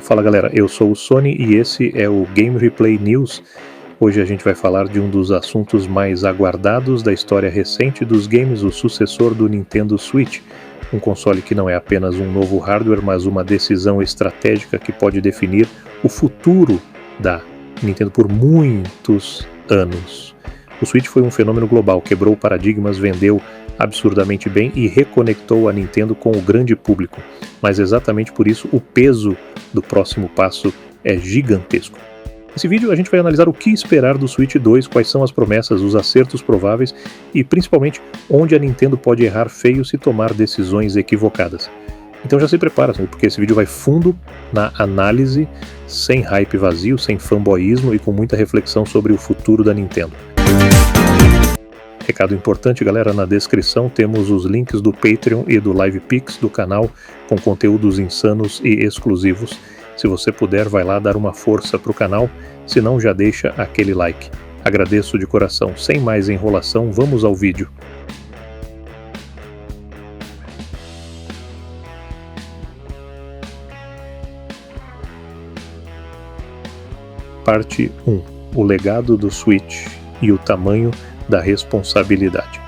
Fala galera, eu sou o Sony e esse é o Game Replay News. Hoje a gente vai falar de um dos assuntos mais aguardados da história recente dos games, o sucessor do Nintendo Switch. Um console que não é apenas um novo hardware, mas uma decisão estratégica que pode definir o futuro da Nintendo por muitos anos. O Switch foi um fenômeno global, quebrou paradigmas, vendeu absurdamente bem e reconectou a Nintendo com o grande público. Mas exatamente por isso o peso do próximo passo é gigantesco. Nesse vídeo a gente vai analisar o que esperar do Switch 2, quais são as promessas, os acertos prováveis e principalmente onde a Nintendo pode errar feio se tomar decisões equivocadas. Então já se prepara, porque esse vídeo vai fundo na análise, sem hype vazio, sem fanboyismo e com muita reflexão sobre o futuro da Nintendo. Recado importante, galera, na descrição temos os links do Patreon e do LivePix do canal com conteúdos insanos e exclusivos. Se você puder, vai lá dar uma força pro canal, se não já deixa aquele like. Agradeço de coração. Sem mais enrolação, vamos ao vídeo. Parte 1. O legado do Switch e o tamanho da responsabilidade.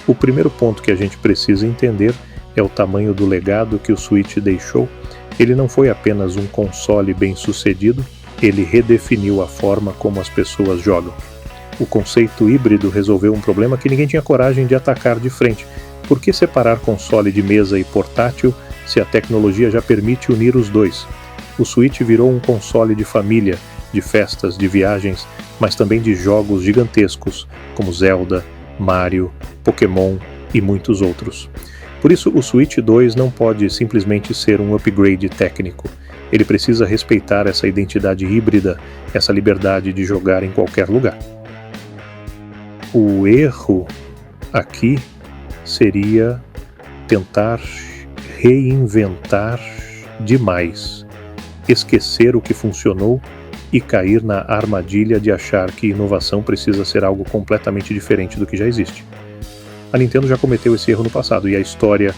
O primeiro ponto que a gente precisa entender é o tamanho do legado que o Switch deixou. Ele não foi apenas um console bem-sucedido, ele redefiniu a forma como as pessoas jogam. O conceito híbrido resolveu um problema que ninguém tinha coragem de atacar de frente. Por que separar console de mesa e portátil se a tecnologia já permite unir os dois? O Switch virou um console de família, de festas, de viagens, mas também de jogos gigantescos, como Zelda, Mario, Pokémon e muitos outros. Por isso, o Switch 2 não pode simplesmente ser um upgrade técnico. Ele precisa respeitar essa identidade híbrida, essa liberdade de jogar em qualquer lugar. O erro aqui seria tentar reinventar demais, esquecer o que funcionou e cair na armadilha de achar que inovação precisa ser algo completamente diferente do que já existe. A Nintendo já cometeu esse erro no passado e a história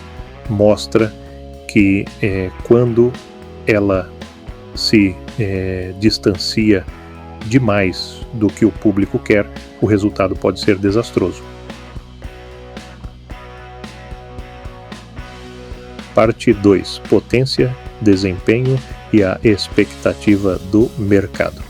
mostra que quando ela se distancia demais do que o público quer, o resultado pode ser desastroso. Parte 2. Potência, desempenho e a expectativa do mercado.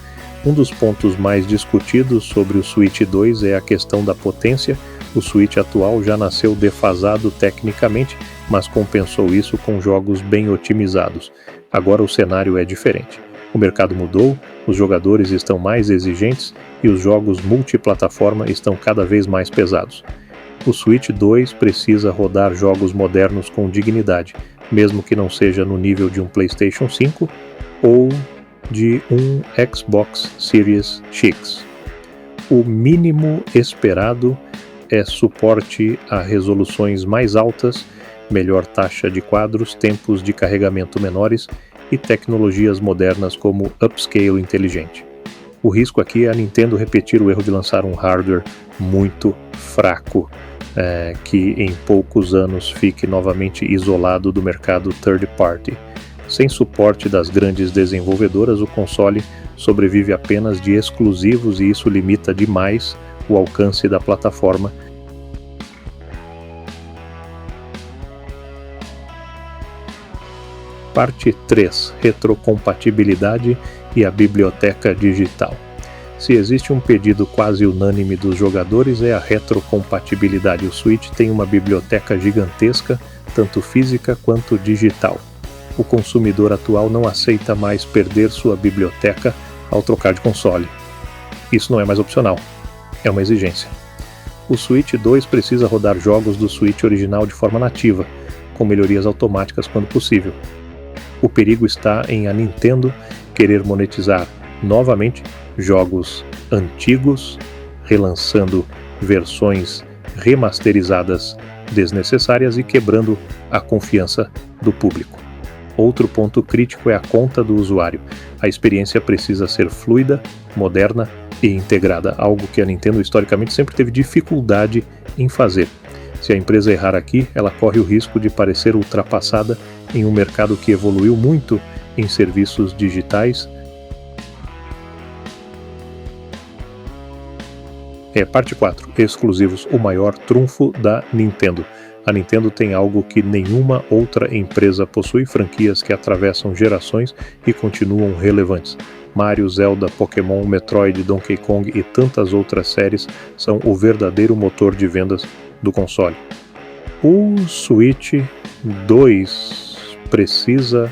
Um dos pontos mais discutidos sobre o Switch 2 é a questão da potência. O Switch atual já nasceu defasado tecnicamente, mas compensou isso com jogos bem otimizados. Agora o cenário é diferente. O mercado mudou, os jogadores estão mais exigentes e os jogos multiplataforma estão cada vez mais pesados. O Switch 2 precisa rodar jogos modernos com dignidade, mesmo que não seja no nível de um PlayStation 5 ou de um Xbox Series X. O mínimo esperado é suporte a resoluções mais altas, melhor taxa de quadros, tempos de carregamento menores e tecnologias modernas como upscale inteligente. O risco aqui é a Nintendo repetir o erro de lançar um hardware muito fraco, que em poucos anos fique novamente isolado do mercado third party. Sem suporte das grandes desenvolvedoras, o console sobrevive apenas de exclusivos e isso limita demais o alcance da plataforma. Parte 3. Retrocompatibilidade e a biblioteca digital. Se existe um pedido quase unânime dos jogadores é a retrocompatibilidade. O Switch tem uma biblioteca gigantesca, tanto física quanto digital. O consumidor atual não aceita mais perder sua biblioteca ao trocar de console. Isso não é mais opcional, é uma exigência. O Switch 2 precisa rodar jogos do Switch original de forma nativa, com melhorias automáticas quando possível. O perigo está em a Nintendo querer monetizar novamente jogos antigos, relançando versões remasterizadas desnecessárias e quebrando a confiança do público. Outro ponto crítico é a conta do usuário. A experiência precisa ser fluida, moderna e integrada, algo que a Nintendo historicamente sempre teve dificuldade em fazer. Se a empresa errar aqui, ela corre o risco de parecer ultrapassada em um mercado que evoluiu muito em serviços digitais. Parte 4. Exclusivos, o maior trunfo da Nintendo. A Nintendo tem algo que nenhuma outra empresa possui, franquias que atravessam gerações e continuam relevantes. Mario, Zelda, Pokémon, Metroid, Donkey Kong e tantas outras séries são o verdadeiro motor de vendas do console. O Switch 2 precisa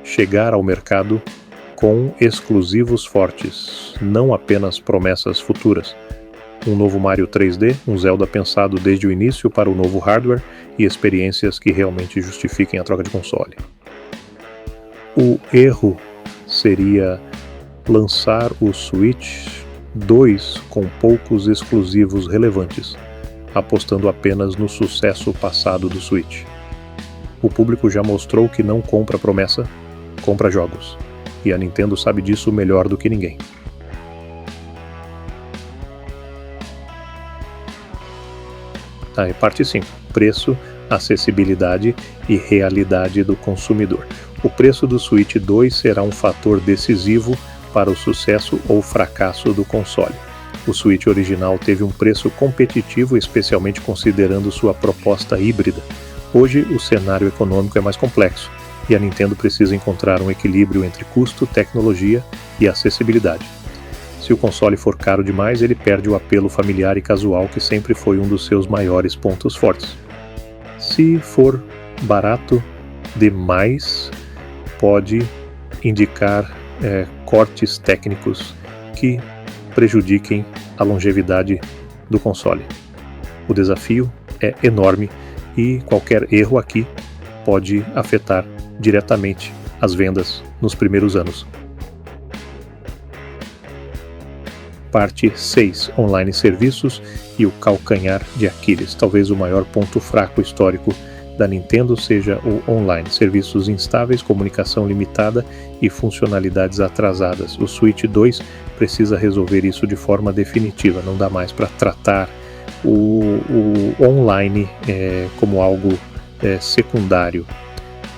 chegar ao mercado com exclusivos fortes, não apenas promessas futuras. Um novo Mario 3D, um Zelda pensado desde o início para o novo hardware e experiências que realmente justifiquem a troca de console. O erro seria lançar o Switch 2 com poucos exclusivos relevantes, apostando apenas no sucesso passado do Switch. O público já mostrou que não compra promessa, compra jogos, e a Nintendo sabe disso melhor do que ninguém. Parte 5. Preço, acessibilidade e realidade do consumidor. O preço do Switch 2 será um fator decisivo para o sucesso ou fracasso do console. O Switch original teve um preço competitivo, especialmente considerando sua proposta híbrida. Hoje, o cenário econômico é mais complexo, e a Nintendo precisa encontrar um equilíbrio entre custo, tecnologia e acessibilidade. Se o console for caro demais, ele perde o apelo familiar e casual que sempre foi um dos seus maiores pontos fortes. Se for barato demais, pode indicar cortes técnicos que prejudiquem a longevidade do console. O desafio é enorme e qualquer erro aqui pode afetar diretamente as vendas nos primeiros anos. Parte 6. Online serviços e o calcanhar de Aquiles. Talvez o maior ponto fraco histórico da Nintendo seja o online. Serviços instáveis, comunicação limitada e funcionalidades atrasadas. O Switch 2 precisa resolver isso de forma definitiva. Não dá mais para tratar o online como algo secundário.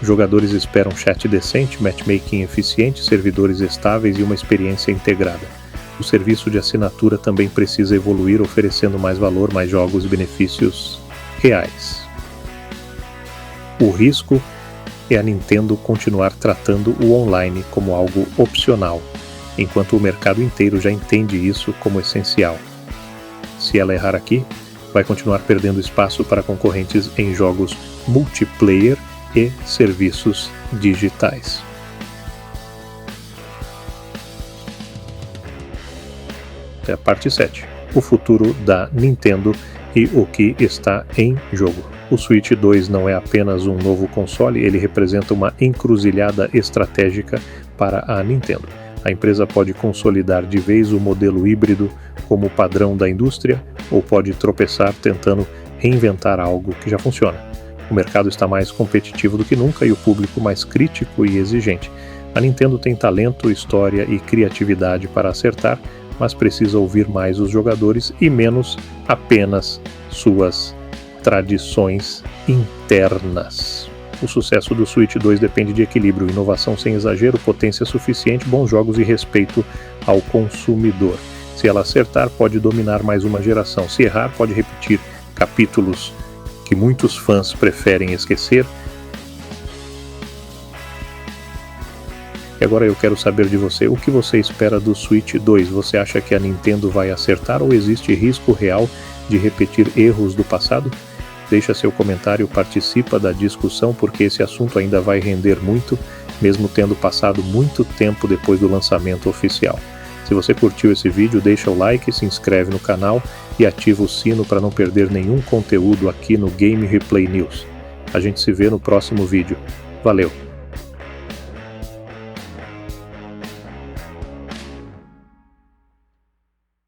Jogadores esperam chat decente, matchmaking eficiente, servidores estáveis e uma experiência integrada. O serviço de assinatura também precisa evoluir, oferecendo mais valor, mais jogos e benefícios reais. O risco é a Nintendo continuar tratando o online como algo opcional, enquanto o mercado inteiro já entende isso como essencial. Se ela errar aqui, vai continuar perdendo espaço para concorrentes em jogos multiplayer e serviços digitais. Parte 7. O futuro da Nintendo e o que está em jogo. O Switch 2 não é apenas um novo console, ele representa uma encruzilhada estratégica para a Nintendo. A empresa pode consolidar de vez o modelo híbrido como padrão da indústria ou pode tropeçar tentando reinventar algo que já funciona. O mercado está mais competitivo do que nunca e o público mais crítico e exigente. A Nintendo tem talento, história e criatividade para acertar, mas precisa ouvir mais os jogadores e menos apenas suas tradições internas. O sucesso do Switch 2 depende de equilíbrio, inovação sem exagero, potência suficiente, bons jogos e respeito ao consumidor. Se ela acertar, pode dominar mais uma geração. Se errar, pode repetir capítulos que muitos fãs preferem esquecer. E agora eu quero saber de você, o que você espera do Switch 2? Você acha que a Nintendo vai acertar ou existe risco real de repetir erros do passado? Deixa seu comentário, participa da discussão, porque esse assunto ainda vai render muito, mesmo tendo passado muito tempo depois do lançamento oficial. Se você curtiu esse vídeo, deixa o like, se inscreve no canal e ativa o sino para não perder nenhum conteúdo aqui no Game Replay News. A gente se vê no próximo vídeo. Valeu!